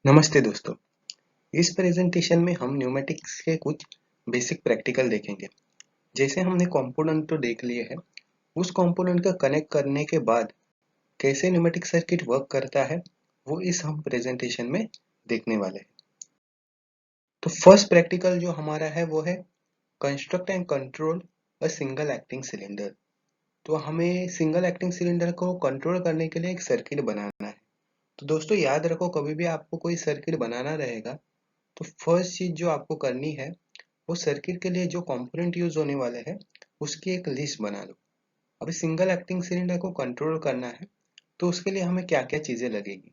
नमस्ते दोस्तों। इस प्रेजेंटेशन में हम न्यूमेटिक्स के कुछ बेसिक प्रैक्टिकल देखेंगे। जैसे हमने कंपोनेंट तो देख लिए हैं, उस कंपोनेंट का कनेक्ट करने के बाद कैसे न्यूमेटिक सर्किट वर्क करता है वो इस हम प्रेजेंटेशन में देखने वाले हैं। तो फर्स्ट प्रैक्टिकल जो हमारा है वो है construct and control a single acting cylinder. तो हमें सिंगल एक्टिंग सिलेंडर को कंट्रोल करने के लिए एक सर्किट बनाना है। तो दोस्तों याद रखो, कभी भी आपको कोई सर्किट बनाना रहेगा तो फर्स्ट चीज जो आपको करनी है वो सर्किट के लिए जो कंपोनेंट यूज होने वाले हैं उसकी एक लिस्ट बना लो। अभी सिंगल एक्टिंग सिलेंडर को कंट्रोल करना है तो उसके लिए हमें क्या क्या चीजें लगेगी।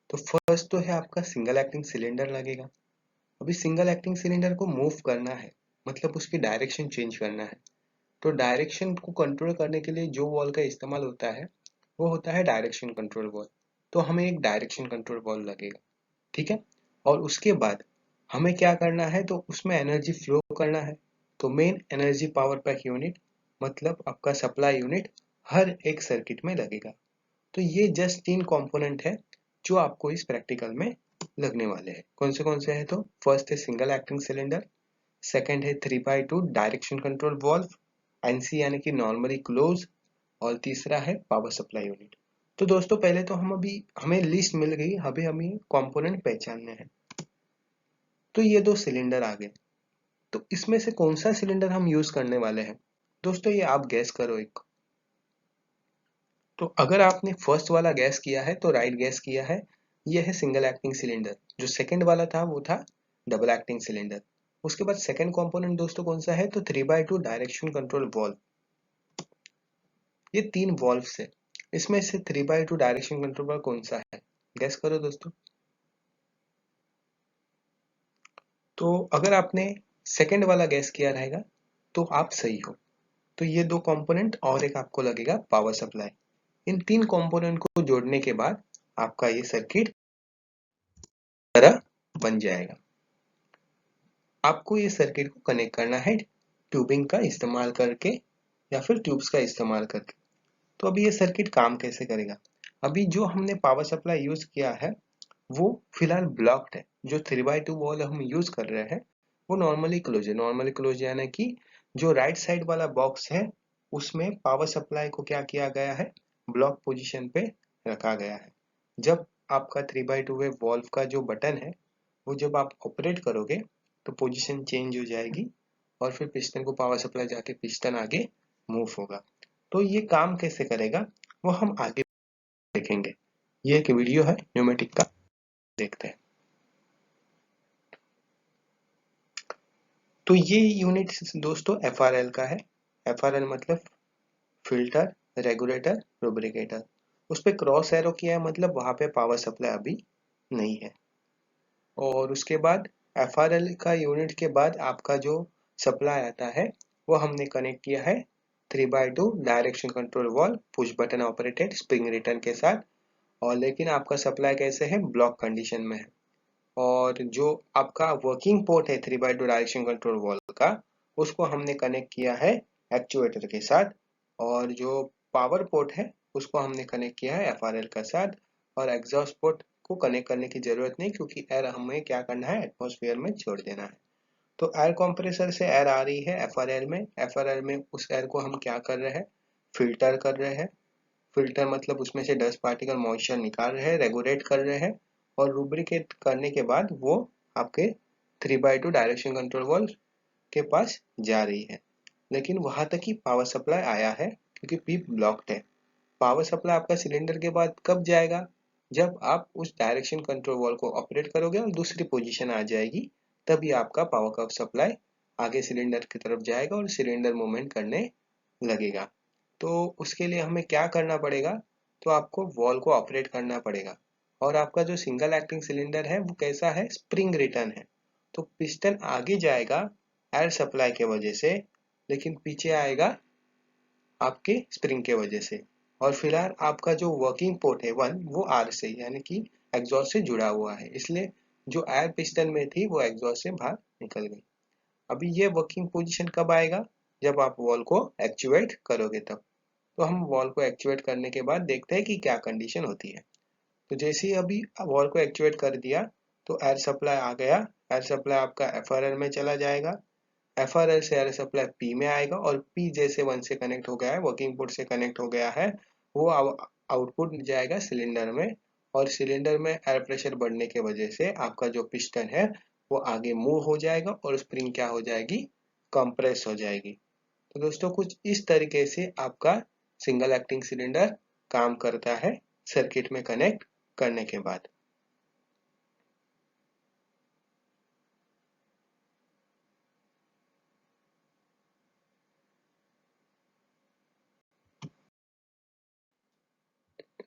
तो फर्स्ट तो है आपका सिंगल एक्टिंग सिलेंडर लगेगा। अभी सिंगल एक्टिंग सिलेंडर को मूव करना है, मतलब उसकी डायरेक्शन चेंज करना है। तो डायरेक्शन को कंट्रोल करने के लिए जो वॉल का इस्तेमाल होता है वो होता है डायरेक्शन कंट्रोल वॉल। तो हमें एक डायरेक्शन कंट्रोल वॉल लगेगा, ठीक है। और उसके बाद हमें क्या करना है, तो उसमें एनर्जी फ्लो करना है। तो main energy power pack unit मतलब आपका सप्लाई यूनिट हर एक सर्किट में लगेगा। तो ये जस्ट 3 कंपोनेंट है जो आपको इस प्रैक्टिकल में लगने वाले हैं। कौन से हैं, तो फर्स्ट है सिंगल एक्टिंग सिलेंडर, सेकंड है 3/2 डायरेक्शन कंट्रोल वॉल्व, एनसी यानी कि नॉर्मली क्लोज, और तीसरा है पावर सप्लाई यूनिट। तो दोस्तों पहले तो हमें लिस्ट मिल गई, अभी हमें कंपोनेंट पहचानने हैं। तो ये 2 सिलेंडर आ गए। तो इसमें से कौन सा सिलेंडर हम यूज करने वाले हैं दोस्तों, ये आप गैस करो एक। तो अगर आपने फर्स्ट वाला गैस किया है तो राइट गैस किया है। ये है सिंगल एक्टिंग सिलेंडर। जो सेकंड वाला था वो था डबल एक्टिंग सिलेंडर। उसके बाद सेकंड कंपोनेंट दोस्तों कौन सा है, तो 3/2 डायरेक्शन कंट्रोल वॉल्व। ये 3 वॉल्व्स है, इसमें से 3/2 डायरेक्शन कंट्रोल वॉल्व कौन सा है, गैस करो दोस्तों। तो अगर आपने सेकंड वाला गैस किया रहेगा तो आप सही हो। तो ये 2 कंपोनेंट और एक आपको लगेगा पावर सप्लाई। इन 3 कंपोनेंट को जोड़ने के बाद आपका ये सर्किट तरह बन जाएगा। आपको ये सर्किट को कनेक्ट करना है ट्यूबिंग का इस्तेमाल करके या फिर ट्यूब्स का इस्तेमाल करके। तो अभी ये सर्किट काम कैसे करेगा। अभी जो हमने पावर सप्लाई यूज किया है वो फिलहाल ब्लॉक्ड है। जो 3/2 वॉल हम यूज कर रहे हैं वो नॉर्मली क्लोज है। नॉर्मली क्लोज यानी कि जो राइट साइड वाला बॉक्स है उसमें पावर सप्लाई को क्या किया गया है, ब्लॉक पोजीशन पे रखा गया है। जब आपका 3/2 वे वॉल्व का जो बटन है वो जब आप ऑपरेट करोगे तो पोजीशन चेंज हो जाएगी और फिर पिस्टन को पावर सप्लाई जाके पिस्टन आगे मूव होगा। तो ये काम कैसे करेगा वो हम आगे देखेंगे। ये एक वीडियो है न्यूमेटिक का, देखते हैं। तो ये यूनिट दोस्तों FRL का है। FRL मतलब फिल्टर, रेगुलेटर, लुब्रिकेटर। उस पे क्रॉस एरो किया है, मतलब वहां पे पावर सप्लाई अभी नहीं है। और उसके बाद FRL का यूनिट के बाद आपका जो सप्लाई आता है वो हमने कनेक्ट किया है 3/2 direction control valve push button operated spring return के साथ। और लेकिन आपका सप्लाई कैसे है, ब्लॉक कंडीशन में है। और जो आपका वर्किंग पोर्ट है 3/2 डायरेक्शन कंट्रोल वॉल्व का, उसको हमने कनेक्ट किया है एक्चुएटर के साथ। और जो पावर पोर्ट है उसको हमने कनेक्ट किया है FRL के साथ। और एग्जॉस्ट पोर्ट को कनेक्ट करने की जरूरत नहीं, क्योंकि एयर हमें क्या करना है, एटमॉस्फेयर में छोड़ देना है। तो एयर कंप्रेसर से एयर आ रही है FRL में उस एयर को हम क्या कर रहे हैं, फिल्टर कर रहे हैं। फिल्टर मतलब उसमें से डस्ट पार्टिकल मॉइस्चर निकाल रहे हैं, रेगुलेट कर रहे हैं। और लुब्रिकेट करने के बाद वो आपके 3/2 डायरेक्शन कंट्रोल वॉल्व के पास जा रही है। लेकिन वहां तक ही पावर सप्लाई आया है क्योंकि पीप ब्लॉक्ड है। पावर सप्लाई आपका सिलेंडर के बाद कब जाएगा, जब आप उस डायरेक्शन कंट्रोल वॉल को ऑपरेट करोगे और दूसरी पोजीशन आ जाएगी, तभी आपका पावर का सप्लाई आगे सिलेंडर की तरफ जाएगा और सिलेंडर मूवमेंट करने लगेगा। तो उसके लिए हमें क्या करना पड़ेगा, तो आपको वॉल को ऑपरेट करना पड़ेगा। और आपका जो सिंगल एक्टिंग सिलेंडर है वो कैसा है, स्प्रिंग रिटर्न है। तो पिस्टन आगे जाएगा एयर सप्लाई के वजह से, लेकिन पीछे आएगा आपके स्प्रिंग के वजह से। और फिलहाल आपका जो वर्किंग पोर्ट है 1 वो आर से यानी कि एग्जॉस्ट से जुड़ा हुआ है, इसलिए जो एयर पिस्टन में थी वो एग्जॉस्ट से बाहर निकल गई। अभी ये वर्किंग पोजीशन कब आएगा, जब आप वॉल को एक्चुएट करोगे तब। तो हम वॉल को एक्चुएट करने के बाद देखते हैं कि क्या कंडीशन होती है। तो जैसे ही अभी वॉल को एक्चुएट कर दिया तो एयर सप्लाई आ गया, एयर सप्लाई आपका एफआरएल में चला जाएगा, एफआरएल से एयर सप्लाई पी में आएगा और पी जैसे 1 से कनेक्ट हो गया है, वर्किंग पोर्ट से कनेक्ट हो गया है, वो आउटपुट जाएगा सिलेंडर में और सिलेंडर में एयर प्रेशर बढ़ने के वजह से आपका जो पिस्टन है वो आगे मूव हो जाएगा और स्प्रिंग क्या हो जाएगी, कंप्रेस हो जाएगी। तो दोस्तों कुछ इस तरीके से आपका सिंगल एक्टिंग सिलेंडर काम करता है सर्किट में कनेक्ट करने के बाद।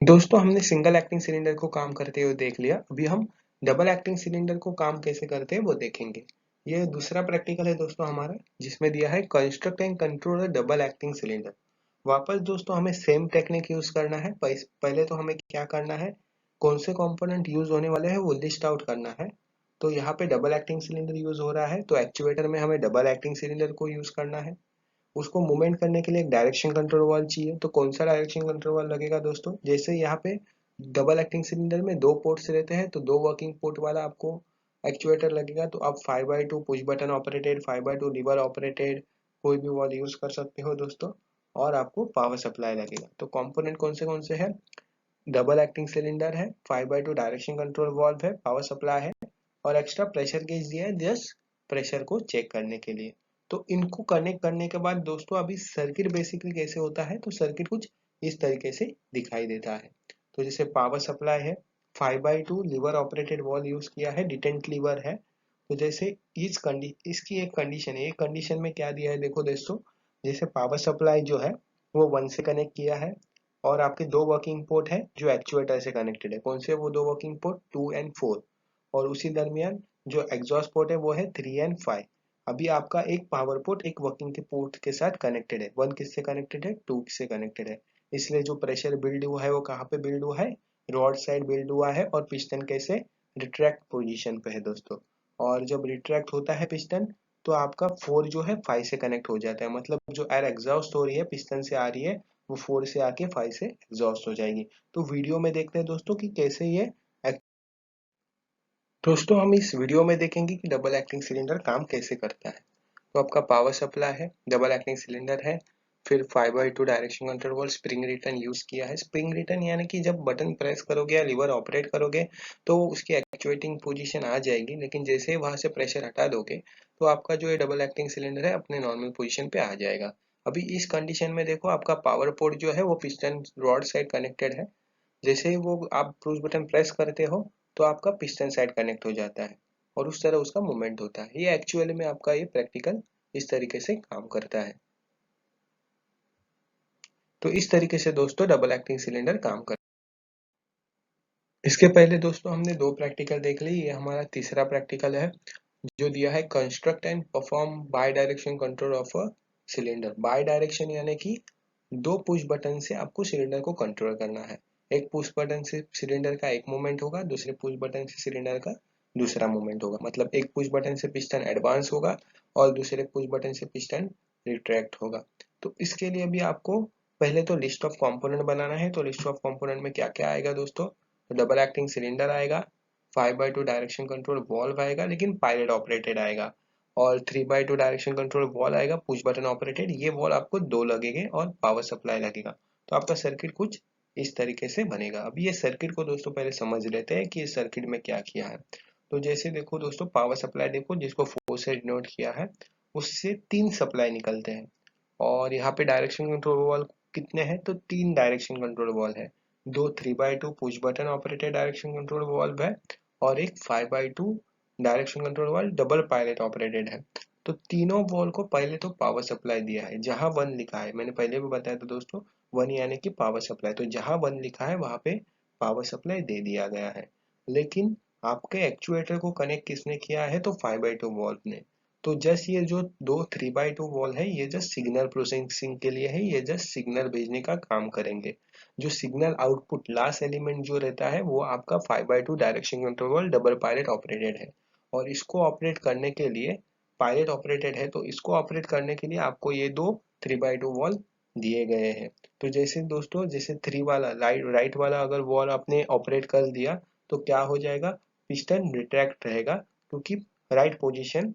दोस्तों हमने सिंगल एक्टिंग सिलेंडर को काम करते हुए देख लिया, अभी हम डबल एक्टिंग सिलेंडर को काम कैसे करते हैं वो देखेंगे। ये दूसरा प्रैक्टिकल है दोस्तों हमारा, जिसमें दिया है construct and control double acting cylinder. वापस दोस्तों हमें सेम टेक्निक यूज करना है। पहले तो हमें क्या करना है, कौन से कंपोनेंट यूज होने वाले हैं वो लिस्ट आउट करना है। तो यहाँ पे डबल एक्टिंग सिलेंडर यूज हो रहा है, तो एक्चुएटर में हमें डबल एक्टिंग सिलेंडर को यूज करना है। उसको मूवमेंट करने के लिए एक डायरेक्शन कंट्रोल वाल्व चाहिए। तो कौन सा डायरेक्शन कंट्रोल वाल्व लगेगा दोस्तों, जैसे यहाँ पे डबल एक्टिंग सिलेंडर में 2 पोर्ट्स रहते हैं, तो 2 वर्किंग पोर्ट वाला आपको एक्चुएटर लगेगा। तो आप 5/2 push button operated, 5/2 lever operated कोई भी वाल्व यूज कर सकते हो दोस्तों। और आपको पावर सप्लाई लगेगा। तो कंपोनेंट कौन से है, डबल एक्टिंग सिलेंडर है, 5/2 डायरेक्शन कंट्रोल वाल्व है, पावर सप्लाई है और एक्स्ट्रा प्रेशर गेज दिया है जस्ट प्रेशर को चेक करने के लिए। तो इनको कनेक्ट करने के बाद दोस्तों अभी सर्किट बेसिकली कैसे होता है, तो सर्किट कुछ इस तरीके से दिखाई देता है। तो जैसे पावर सप्लाई है, 5/2 लीवर ऑपरेटेड वॉल्व यूज किया है, डिटेंट लीवर है। तो जैसे इसकी एक कंडीशन है, एक कंडीशन में क्या दिया है देखो दोस्तों, जैसे पावर सप्लाई जो है वो 1 से कनेक्ट किया है और आपके 2 वर्किंग पोर्ट है जो एक्चुएटर से कनेक्टेड है। कौन से वो 2 वर्किंग पोर्ट, 2 एंड 4। और उसी दरमियान जो एग्जॉस्ट पोर्ट है वो है 3 एंड 5। अभी आपका एक पावर पोर्ट एक वर्किंग के पोर्ट के साथ कनेक्टेड है, 1 किससे कनेक्टेड है, 2 से कनेक्टेड है। इसलिए जो प्रेशर बिल्ड हुआ है वो कहाँ पे बिल्ड हुआ है, रॉड साइड बिल्ड हुआ है और पिस्टन कैसे रिट्रैक्ट पोजीशन पे है दोस्तों। और जब रिट्रैक्ट होता है पिस्टन तो आपका 4 जो है 5 से कनेक्ट हो जाता है, मतलब जो एयर एग्जॉस्ट हो रही है पिस्टन से आ रही है वो 4 से आके 5 से एग्जॉस्ट हो जाएगी। तो वीडियो में देखते हैं दोस्तों कि कैसे ये दोस्तों हम इस वीडियो में देखेंगे कि डबल एक्टिंग सिलेंडर काम कैसे करता है। तो आपका पावर सप्लाई है, डबल एक्टिंग सिलेंडर है, फिर 5/2 direction control valve, spring return use किया है। स्प्रिंग रिटर्न यानी कि जब बटन प्रेस करोगे या लीवर ऑपरेट करोगे तो उसकी एक्चुएटिंग पोजीशन आ जाएगी, लेकिन जैसे ही वहां से प्रेशर हटा दोगे तो आपका जो ये डबल एक्टिंग सिलेंडर है अपने नॉर्मल पोजीशन पे आ जाएगा। अभी इस कंडीशन में देखो आपका पावर पोर्ट जो है वो पिस्टन रॉड साइड कनेक्टेड है। जैसे ही वो आप पुश बटन प्रेस करते हो तो आपका पिस्टन साइड कनेक्ट हो जाता है और उस तरह उसका मूवमेंट होता है। ये एक्चुअली में आपका ये प्रैक्टिकल इस तरीके से काम करता है। तो इस तरीके से दोस्तों डबल एक्टिंग सिलेंडर काम करता है। इसके पहले दोस्तों हमने 2 प्रैक्टिकल देख ली, ये हमारा तीसरा प्रैक्टिकल है जो दिया है construct and perform by direction control of a cylinder. By direction यानी कि 2 पुश बटन से आपको सिलेंडर को कंट्रोल करना है। एक पुश बटन से सिलेंडर का एक मूवमेंट होगा, दूसरे पुश बटन से सिलेंडर का दूसरा मूवमेंट होगा। मतलब एक पुश बटन से पिस्टन एडवांस होगा और दूसरे पुश बटन से पिस्टन रिट्रैक्ट होगा। तो इसके लिए भी आपको पहले तो लिस्ट ऑफ कंपोनेंट बनाना है। तो लिस्ट ऑफ कंपोनेंट में क्या क्या आएगा दोस्तों, तो डबल एक्टिंग सिलेंडर आएगा, 5/2 डायरेक्शन कंट्रोल वॉल्व आएगा लेकिन पायलट ऑपरेटेड आएगा, और 3/2 डायरेक्शन कंट्रोल वॉल आएगा पुश बटन ऑपरेटेड। ये वॉल आपको 2 लगेंगे और पावर सप्लाई लगेगा। तो आपका सर्किट कुछ इस तरीके से बनेगा। अभी ये सर्किट को दोस्तों पहले समझ लेते हैं कि इस सर्किट में क्या किया है। तो जैसे देखो दोस्तों पावर सप्लाई देखो जिसको 4 से डिनोट किया है, उससे 3 सप्लाई निकलते हैं। और यहाँ पे डायरेक्शन कंट्रोल वॉल कितने हैं, तो 3 डायरेक्शन कंट्रोल वॉल है। 2 3/2 push button operated direction control valve है और एक 5/2 direction control valve double pilot operated है। तो तीनों वॉल को पहले तो पावर सप्लाई दिया है, जहां 1 लिखा है मैंने पहले भी बताया था दोस्तों, 1 यानी कि पावर सप्लाई। तो जहां 1 लिखा है वहां पे पावर सप्लाई दे दिया गया है। लेकिन आपके एक्चुएटर को कनेक्ट किसने किया है, तो 5/2 वॉल्व ने। तो जस्ट ये जो 2 3/2 वॉल है ये जस्ट सिग्नल प्रोसेसिंग के लिए है, ये जस्ट सिग्नल भेजने का काम करेंगे। जो सिग्नल आउटपुट लास्ट एलिमेंट जो रहता है वो आपका 5/2 direction control wall double pilot operated है। और इसको ऑपरेट करने के लिए पायलट ऑपरेटेड है, तो इसको ऑपरेट करने के लिए आपको ये 2 3/2 वॉल दिए गए हैं। तो जैसे दोस्तों जैसे 3 वाला राइट वाला अगर वॉल आपने ऑपरेट कर दिया तो क्या हो जाएगा, पिस्टन रिट्रैक्ट रहेगा, क्योंकि राइट पोजीशन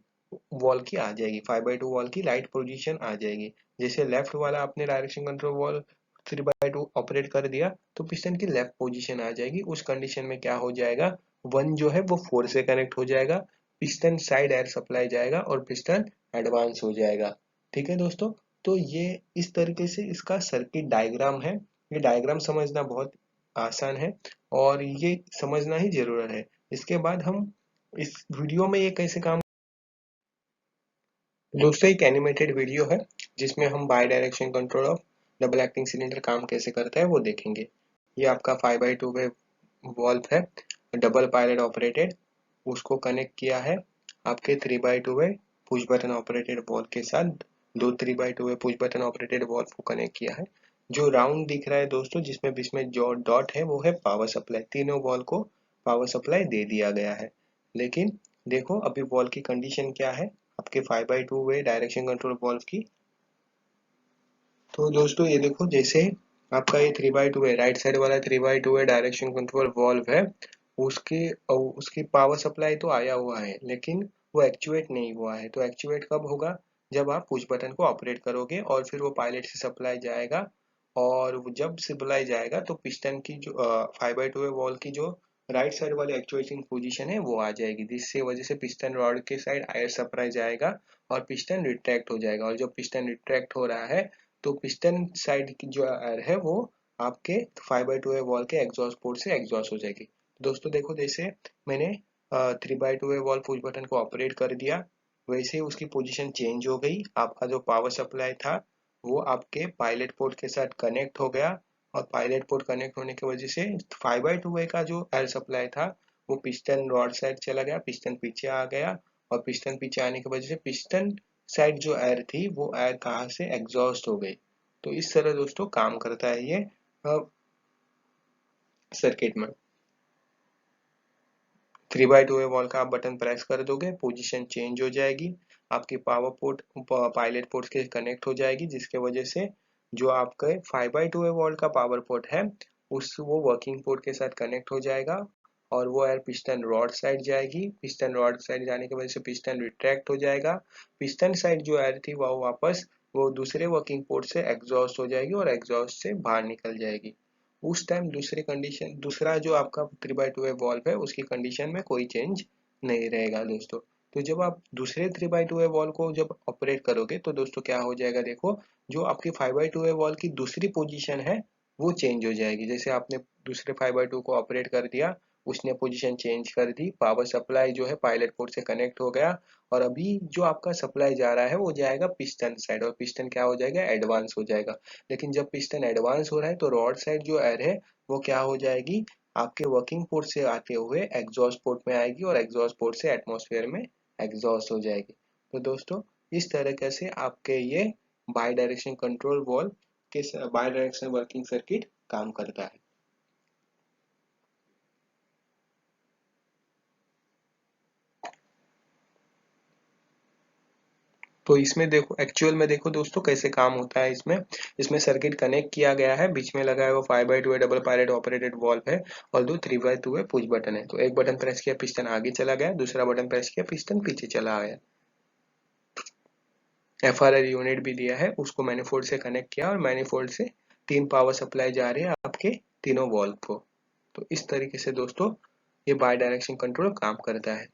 वॉल की आ जाएगी, 5/2 वॉल की राइट पोजीशन आ जाएगी। जैसे लेफ्ट वाला आपने डायरेक्शन कंट्रोल वॉल 3/2 ऑपरेट कर दिया तो पिस्टन की लेफ्ट पोजीशन आ जाएगी। उस कंडीशन में क्या हो जाएगा, 1 जो है वो 4 से कनेक्ट हो जाएगा, पिस्टन साइड एयर सप्लाई जाएगा और पिस्टन एडवांस हो जाएगा। ठीक है दोस्तों, तो ये इस तरीके से इसका सर्किट डायग्राम है। ये डायग्राम समझना बहुत आसान है और ये समझना ही जरूरत है। इसके बाद हम इस वीडियो में ये कैसे काम, दोस्तों एक एनिमेटेड वीडियो है जिसमें हम by direction control of double acting cylinder काम कैसे करता है वो देखेंगे। ये आपका 5/2 वे वॉल्व है, डबल पायलट ऑपरेटेड, उसको कनेक्ट किया है आपके 3/2 वे पुश बटन ऑपरेटेड वॉल्व के साथ। दो 3/2 वे पुश बटन ऑपरेटेड वॉल्व को कनेक्ट किया है। जो राउंड दिख रहा है दोस्तों, जिसमें बीच में जो डॉट है वो है पावर सप्लाई। तीनों वॉल को पावर सप्लाई दे दिया गया है। लेकिन देखो अभी वॉल की कंडीशन क्या है आपके 5/2 वे डायरेक्शन कंट्रोल वॉल्व की। तो दोस्तों ये देखो, जैसे आपका ये 3/2 है, राइट साइड वाला 3/2 है डायरेक्शन कंट्रोल वॉल्व है, उसके उसकी पावर सप्लाई तो आया हुआ है लेकिन वो एक्चुएट नहीं हुआ है। तो एक्चुएट कब होगा, जब आप पुश बटन को ऑपरेट करोगे और फिर वो पायलट से सप्लाई जाएगा, और जब सप्लाई जाएगा तो पिस्टन की जो 5/2 है वॉल की जो राइट साइड वाली एक्चुएटिंग पोजीशन है वो आ जाएगी, जिससे वजह से पिस्टन रॉड के साइड एयर सप्लाई जाएगा और पिस्टन रिट्रैक्ट हो जाएगा। और जब पिस्टन रिट्रैक्ट हो रहा है तो पिस्टन साइड की जो एयर है वो आपके 5/2 वॉल के एग्जॉस्ट पोर्ट से एग्जॉस्ट हो जाएगी। दोस्तों देखो, जैसे मैंने 3/2 वॉल पुश बटन को ऑपरेट कर दिया, वैसे ही उसकी पोजीशन चेंज हो गई। आपका जो पावर सप्लाई था वो आपके पायलट पोर्ट के साथ कनेक्ट हो गया, और पायलट पोर्ट कनेक्ट होने की वजह से 5/2 वे का जो एयर सप्लाई था वो पिस्टन रॉड साइड चला गया, पिस्टन पीछे आ गया, और पिस्टन पीछे आने की वजह से पिस्टन साइड जो एयर थी वो एयर कहाँ से एग्जॉस्ट हो गई। तो इस तरह दोस्तों काम करता है ये सर्किट में। 3/2 वॉल का आप बटन प्रेस कर दोगे, पोजीशन चेंज हो जाएगी, आपकी पावर पोर्ट पायलट पोर्ट के कनेक्ट हो जाएगी, जिसके वजह से जो आपका 5/2 वॉल का पावर पोर्ट है उस वो वर्किंग पोर्ट के साथ कनेक्ट हो जाएगा, और वो एयर पिस्टन रॉड साइड जाएगी। पिस्टन रॉड साइड जाने की वजह से पिस्टन रिट्रैक्ट हो जाएगा, पिस्टन साइड जो एयर थी वो वापस वो दूसरे वर्किंग पोर्ट से एग्जॉस्ट हो जाएगी और एग्जॉस्ट से बाहर निकल जाएगी। उस टाइम दूसरी कंडीशन, दूसरा जो आपका 3/2 वॉल्व है उसकी कंडीशन में कोई चेंज नहीं रहेगा दोस्तों। तो जब आप दूसरे 3/2 वॉल्व को जब ऑपरेट करोगे तो दोस्तों क्या हो जाएगा, देखो जो आपकी 5/2 वॉल्व की दूसरी पोजीशन है वो चेंज हो जाएगी। जैसे आपने दूसरे 5/2 को ऑपरेट कर दिया, उसने पोजीशन चेंज कर दी, पावर सप्लाई जो है पायलट पोर्ट से कनेक्ट हो गया, और अभी जो आपका सप्लाई जा रहा है वो जाएगा पिस्टन साइड, और पिस्टन क्या हो जाएगा, एडवांस हो जाएगा। लेकिन जब पिस्टन एडवांस हो रहा है तो रॉड साइड जो एयर है वो क्या हो जाएगी, आपके वर्किंग पोर्ट से आते हुए एग्जॉस्ट पोर्ट में आएगी और एग्जॉस्ट पोर्ट से एटमॉस्फेयर में एग्जॉस्ट हो जाएगी। तो दोस्तों इस तरीके से आपके ये बाई डायरेक्शन कंट्रोल वॉल्व के बाई डायरेक्शन वर्किंग सर्किट काम करता है। तो इसमें देखो, एक्चुअल में देखो दोस्तों कैसे काम होता है। इसमें इसमें सर्किट कनेक्ट किया गया है, बीच में लगा है वो 5/2 डबल पायलट ऑपरेटेड वॉल्व है, और दो 3/2 पुश बटन है। तो एक बटन प्रेस किया पिस्टन आगे चला गया, दूसरा बटन प्रेस किया पिस्टन पीछे चला गया। FRR यूनिट भी दिया है, उसको मैनिफोल्ड से कनेक्ट किया, और मैनिफोल्ड से 3 पावर सप्लाई जा रही है आपके तीनों वॉल्व को। तो इस तरीके से दोस्तों ये बाई डायरेक्शन कंट्रोल काम करता है।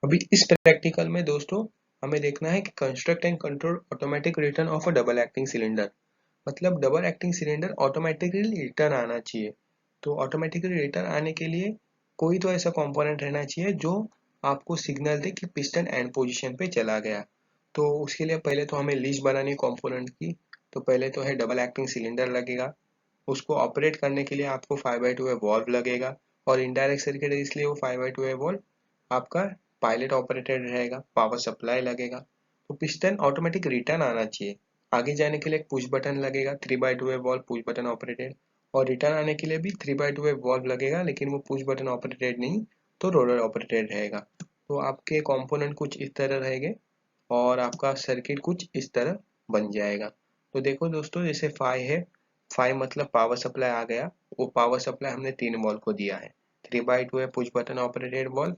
अभी इस प्रैक्टिकल में दोस्तों हमें देखना है कि construct and control automatic return of a double acting cylinder. मतलब double acting cylinder automatically return आना चाहिए। तो ऑटोमेटिकली रिटर्न आने के लिए कोई तो ऐसा कंपोनेंट रहना चाहिए जो आपको सिग्नल दे कि पिस्टन एंड पोजीशन पे चला गया। तो उसके लिए पहले तो हमें लिस्ट बनानी कंपोनेंट की। तो पहले तो है डबल एक्टिंग सिलेंडर लगेगा, उसको ऑपरेट करने के लिए आपको 5/2 वॉल्व लगेगा, और इनडायरेक्ट सर्किट है इसलिए वो 5/2 वॉल्व आपका पायलट ऑपरेटेड रहेगा, पावर सप्लाई लगेगा। तो पिस्टन ऑटोमेटिक रिटर्न आना चाहिए। आगे जाने के लिए एक पुश बटन लगेगा, 3/2 वॉल्व पुश बटन ऑपरेटेड, और रिटर्न आने के लिए भी 3/2 वॉल्व लगेगा, लेकिन वो पुश बटन ऑपरेटेड नहीं, तो रोलर ऑपरेटेड रहेगा। तो आपके कंपोनेंट कुछ इस तरह रहेंगे और आपका सर्किट कुछ इस तरह बन जाएगा। तो देखो दोस्तों, जैसे 5 है, 5 मतलब पावर सप्लाई आ गया, वो पावर सप्लाई हमने 3 वॉल को दिया है। 3/2 है पुश बटन ऑपरेटेड वॉल,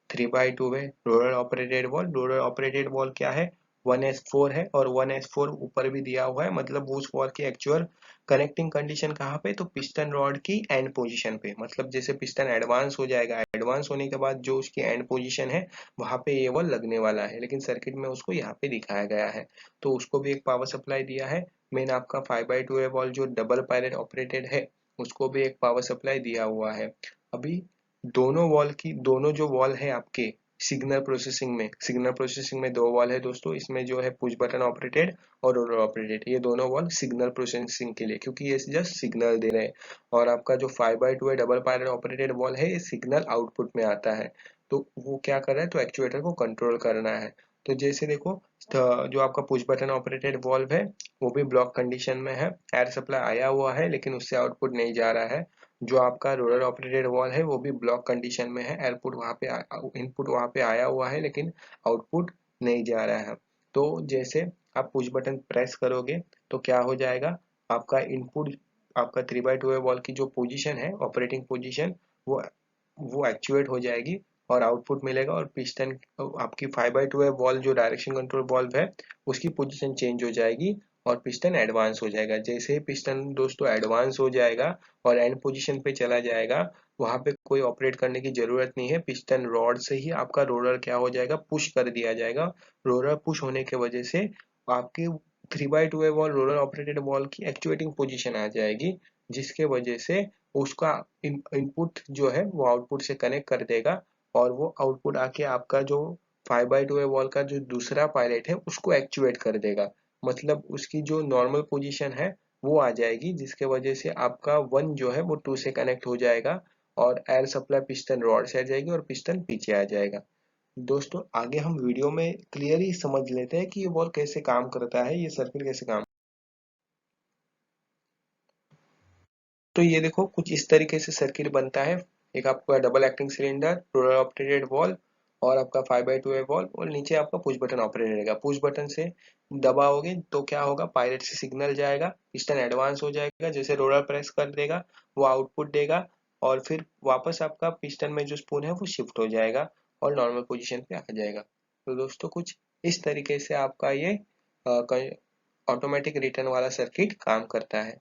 3/2 है roller operated wall. Roller operated wall क्या है, 1s4 है और 1s4 ऊपर भी दिया हुआ है, मतलब उस वॉल की एक्चुअल कनेक्टिंग कंडीशन कहाँ पे, तो पिस्टन रॉड की एंड पोजीशन पे। मतलब जैसे पिस्टन एडवांस हो जाएगा, एडवांस होने के बाद जो उसकी एंड पोजीशन है वहां पे ये वॉल लगने वाला है, लेकिन सर्किट में उसको यहाँ पे दिखाया गया है। तो उसको भी एक पावर सप्लाई दिया है। मेन आपका 5/2 है वॉल जो डबल पायलट ऑपरेटेड है, उसको भी एक पावर सप्लाई दिया हुआ है। अभी दोनों जो वॉल है आपके सिग्नल प्रोसेसिंग में 2 वॉल है दोस्तों। इसमें जो है पुश बटन ऑपरेटेड और रोलर ऑपरेटेड, ये दोनों वॉल सिग्नल प्रोसेसिंग के लिए, क्योंकि ये जस्ट सिग्नल दे रहे हैं। और आपका जो 5/2 है डबल पायलट ऑपरेटेड वॉल है, ये सिग्नल आउटपुट में आता है। तो वो क्या कर रहा है, तो एक्चुएटर को कंट्रोल करना है। तो जैसे देखो, जो आपका पुश बटन ऑपरेटेड वॉल्व है वो भी ब्लॉक कंडीशन में है, एयर सप्लाई आया हुआ है लेकिन उससे आउटपुट नहीं जा रहा है। जो आपका रोलर ऑपरेटेड वॉल है वो भी ब्लॉक कंडीशन में है, एयरपुट वहां पे इनपुट वहां पे आया हुआ है लेकिन आउटपुट नहीं जा रहा है। तो जैसे आप पुश बटन प्रेस करोगे तो क्या हो जाएगा, आपका इनपुट, आपका 3/2 वॉल की जो पोजीशन है, ऑपरेटिंग पोजीशन, वो वो एक्चुएट हो जाएगी और आउटपुट मिलेगा। और पिस्टन, आपकी 5/2 वॉल जो डायरेक्शन कंट्रोल वॉल्व है उसकी पोजीशन चेंज हो जाएगी और पिस्टन एडवांस हो जाएगा। जैसे ही पिस्टन दोस्तों एडवांस हो जाएगा और एंड पोजीशन पे चला जाएगा, वहां पे कोई ऑपरेट करने की जरूरत नहीं है, पिस्टन रॉड से ही आपका रोलर क्या हो जाएगा, पुश कर दिया जाएगा। रोलर पुश होने की वजह से आपके 3/2 वॉल रोलर ऑपरेटेड वॉल की एक्चुएटिंग पोजीशन आ जाएगी, जिसके वजह से उसका इनपुट जो है वो आउटपुट से कनेक्ट कर देगा और वो आउटपुट आके आपका जो 5/2 वॉल का जो दूसरा पायलट है उसको एक्चुएट कर देगा। मतलब उसकी जो नॉर्मल पोजीशन है वो आ जाएगी, जिसके वजह से आपका 1 जो है वो 2 से कनेक्ट हो जाएगा और एयर सप्लाई पिस्टन रॉड से आ जाएगी और पिस्टन पीछे आ जाएगा। दोस्तों आगे हम वीडियो में क्लियरली समझ लेते हैं कि ये वॉल कैसे काम करता है, ये सर्किट कैसे काम। तो ये देखो कुछ इस तरीके से सर्किट बनता है। एक आपका double acting cylinder, roller operated valve और आपका 5/2 वॉल्व, और नीचे आपका पुश बटन ऑपरेटेड रहेगा। पुश बटन से दबाओगे तो क्या होगा, पायलट से सिग्नल जाएगा, पिस्टन एडवांस हो जाएगा, जैसे रोलर प्रेस कर देगा वो आउटपुट देगा और फिर वापस आपका पिस्टन में जो स्पून है वो शिफ्ट हो जाएगा और नॉर्मल पोजिशन पे आ जाएगा। तो दोस्तों कुछ इस तरीके से आपका ये ऑटोमेटिक रिटर्न वाला सर्किट काम करता है।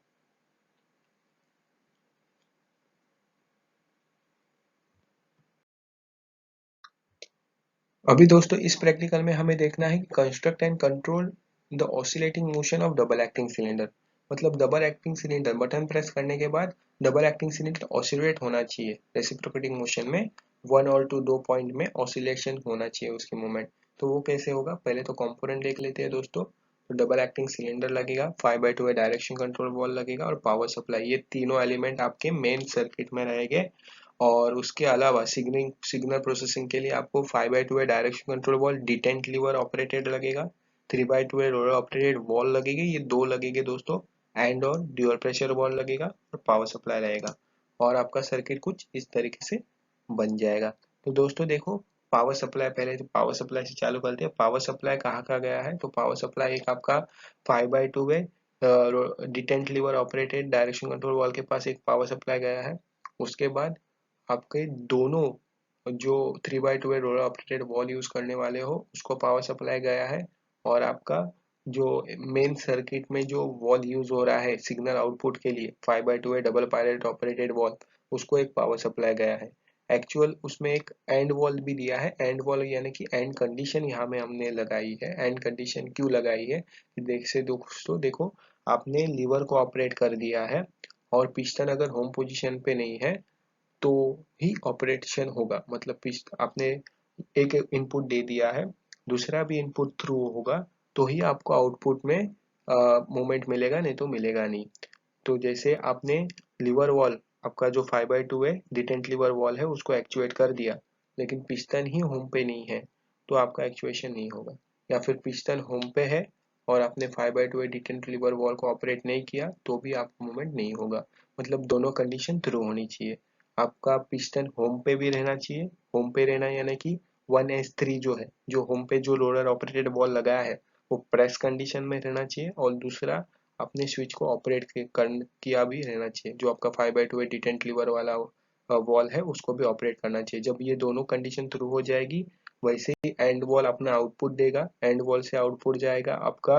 अभी दोस्तों इस प्रैक्टिकल में हमें देखना है कि construct and control the oscillating motion of double acting cylinder. मतलब double acting cylinder button press करने के बाद डबल एक्टिंग सिलेंडर ऑसिलेट होना चाहिए रेसिप्रोकेटिंग मोशन में, 1 और 2 पॉइंट में ऑसिलेशन होना चाहिए उसकी मूवमेंट। तो वो कैसे होगा, पहले तो कंपोनेंट देख लेते हैं दोस्तों। तो डबल एक्टिंग सिलेंडर लगेगा, 5/2 डायरेक्शन कंट्रोल वॉल लगेगा और पावर सप्लाई, ये तीनों एलिमेंट आपके मेन सर्किट में रहेंगे। और उसके अलावा सिग्नलिंग सिग्नल प्रोसेसिंग के लिए आपको 5/2 direction control valve, detent lever operated लगेगा, 3/2 रोलर ऑपरेटेड वॉल लगेगी, ये दो लगेंगे दोस्तों, एंड और ड्यूअल प्रेशर वॉल लगेगा और पावर सप्लाई रहेगा। और आपका सर्किट कुछ इस तरीके से बन जाएगा। तो दोस्तों देखो, पावर सप्लाई, पहले तो पावर सप्लाई से चालू करते हैं। पावर सप्लाई कहाँ का गया है, तो पावर सप्लाई एक आपका 5/2 detent lever operated direction control valve के पास एक पावर सप्लाई गया है। उसके बाद आपके दोनों जो 3/2 रोलर ऑपरेटेड वॉल यूज करने वाले हो उसको पावर सप्लाई गया है। और आपका जो मेन सर्किट में जो वॉल यूज हो रहा है सिग्नल आउटपुट के लिए, 5/2 डबल पायलट ऑपरेटेड वॉल, उसको एक पावर सप्लाई गया है। एक्चुअल उसमें एक एंड वॉल भी दिया है, एंड वॉल यानी कि एंड कंडीशन यहाँ में हमने लगाई है। एंड कंडीशन क्यों लगाई है, देख से दोस्तों देखो, आपने लीवर को ऑपरेट कर दिया है और पिस्टन अगर होम पोजीशन पे नहीं है तो ही ऑपरेशन होगा। मतलब आपने एक इनपुट दे दिया है, दूसरा भी इनपुट थ्रू होगा तो ही आपको आउटपुट में मूवमेंट मिलेगा, नहीं तो मिलेगा नहीं। तो जैसे आपने लीवर वॉल, आपका जो 5/2 है डिटेंट लीवर वॉल है उसको एक्चुएट कर दिया, लेकिन पिस्टन ही होम पे नहीं है तो आपका एक्चुएशन नहीं होगा। या फिर पिस्टन होम पे है और आपने 5/2 डिटेंट लीवर वॉल को ऑपरेट नहीं किया तो भी आपको मूवमेंट नहीं होगा। मतलब दोनों कंडीशन ट्रू होनी चाहिए। आपका पिस्टन होम पे भी रहना चाहिए, होम पे रहना यानी कि 1s3 जो है, जो होम पे जो रोलर ऑपरेटेड बॉल लगाया है वो प्रेस कंडीशन में रहना चाहिए, और दूसरा अपने स्विच को ऑपरेट किया भी रहना चाहिए। जो आपका 5/2 डिटेंट लीवर वाला वॉल है उसको भी ऑपरेट करना चाहिए। जब ये दोनों कंडीशन थ्रू हो जाएगी वैसे ही एंड वॉल अपना आउटपुट देगा, एंड वॉल से आउटपुट जाएगा आपका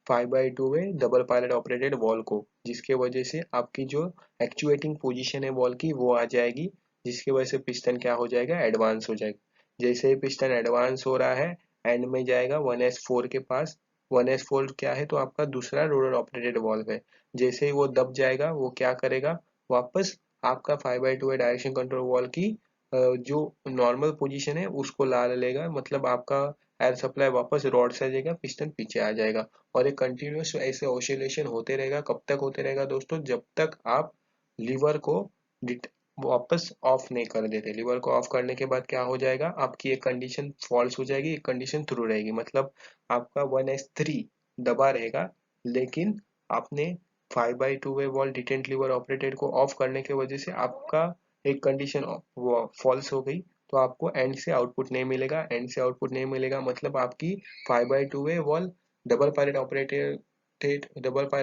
5/2 डबल पायलट ऑपरेटेड वॉल को, जिसके वजह से आपकी जो एक्चुएटिंग पोजीशन है वॉल की वो आ जाएगी, जिसकी वजह से पिस्टन क्या हो जाएगा, एडवांस हो जाएगा। जैसे ही पिस्टन एडवांस हो रहा है एंड में जाएगा 1s4 के पास। 1s4 क्या है, तो आपका दूसरा रोलर ऑपरेटेड वॉल्व है। जैसे ही वो दब जाएगा वो क्या करेगा, वापस आपका 5/2 डायरेक्शन कंट्रोल वॉल की जो नॉर्मल पोजीशन है उसको ला लेगा, मतलब आपका एयर सप्लाई वापस रॉड से आ जाएगा, पिस्टन पीछे आ जाएगा। और ये कंटिन्यूस ऐसे ऑसिलेशन होते रहेगा। कब तक होते रहेगा दोस्तों, जब तक आप लीवर को वापस ऑफ नहीं कर देते। लीवर को ऑफ करने के बाद क्या हो जाएगा, आपकी एक कंडीशन फॉल्स हो जाएगी, एक कंडीशन ट्रू रहेगी, मतलब आपका 1s3 दबा रहेगा, लेकिन आपने 5/2 वे वॉल डिटेंट लीवर ऑपरेटेड को ऑफ करने की वजह से आपका एक कंडीशन फॉल्स हो गई, तो आपको एंड से आउटपुट नहीं मिलेगा। एंड से आउटपुट नहीं मिलेगा मतलब आपकी 5/2 वे वॉल डबल पायलट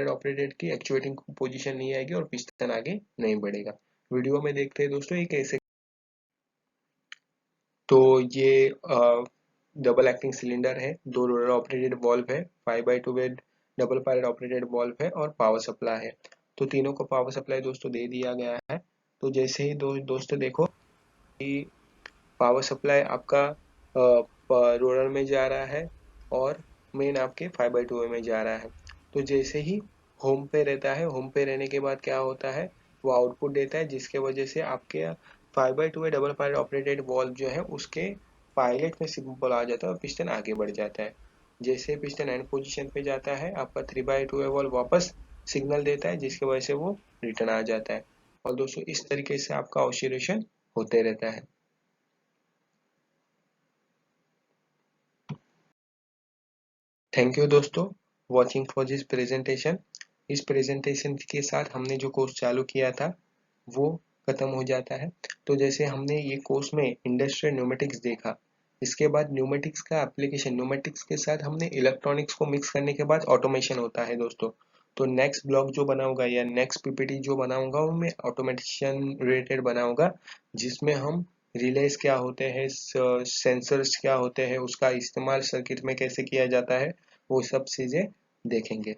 ऑपरेटेड की एक्चुएटिंग पोजीशन नहीं आएगी और पिस्टन आगे नहीं बढ़ेगा। वीडियो में देखते हैं दोस्तों ये कैसे। तो ये डबल एक्टिंग सिलेंडर है, दो रोलर ऑपरेटेड वॉल्व है, 5/2 वे डबल पायलट ऑपरेटेड वॉल्व है और पावर सप्लाई है। तो तीनों को पावर सप्लाई दोस्तों दे दिया गया है। तो जैसे ही दोस्तों देखो कि पावर सप्लाई आपका रोलर में जा रहा है और मेन आपके 5/2 में जा रहा है। तो जैसे ही होम पे रहता है, होम पे रहने के बाद क्या होता है, वो आउटपुट देता है, जिसके वजह से आपके 5/2 डबल पायलट ऑपरेटेड वॉल्व जो है उसके पायलट में सिंबल आ जाता है और पिस्टन आगे बढ़ जाता है। जैसे पिस्टन एंड पोजीशन पे जाता है आपका 3/2 वॉल्व वापस सिग्नल देता है, जिसकी वजह से वो रिटर्न आ जाता है। और दोस्तों इस तरीके से आपका ऑसिलेशन होते रहता है। थैंक यू दोस्तों वॉचिंग फॉर दिस प्रेजेंटेशन। इस प्रेजेंटेशन के साथ हमने जो कोर्स चालू किया था वो खत्म हो जाता है। तो जैसे हमने ये कोर्स में इंडस्ट्रियल न्यूमेटिक्स देखा, इसके बाद न्यूमेटिक्स का एप्लीकेशन, न्यूमेटिक्स के साथ हमने इलेक्ट्रॉनिक्स को मिक्स करने के बाद ऑटोमेशन होता है दोस्तों। तो नेक्स्ट ब्लॉग जो बनाऊंगा या नेक्स्ट पीपीटी जो बनाऊंगा वो मैं ऑटोमेशन रिलेटेड बनाऊंगा, जिसमें हम रिलेज क्या होते हैं, सेंसर्स क्या होते हैं, उसका इस्तेमाल सर्किट में कैसे किया जाता है, वो सब चीज़ें देखेंगे।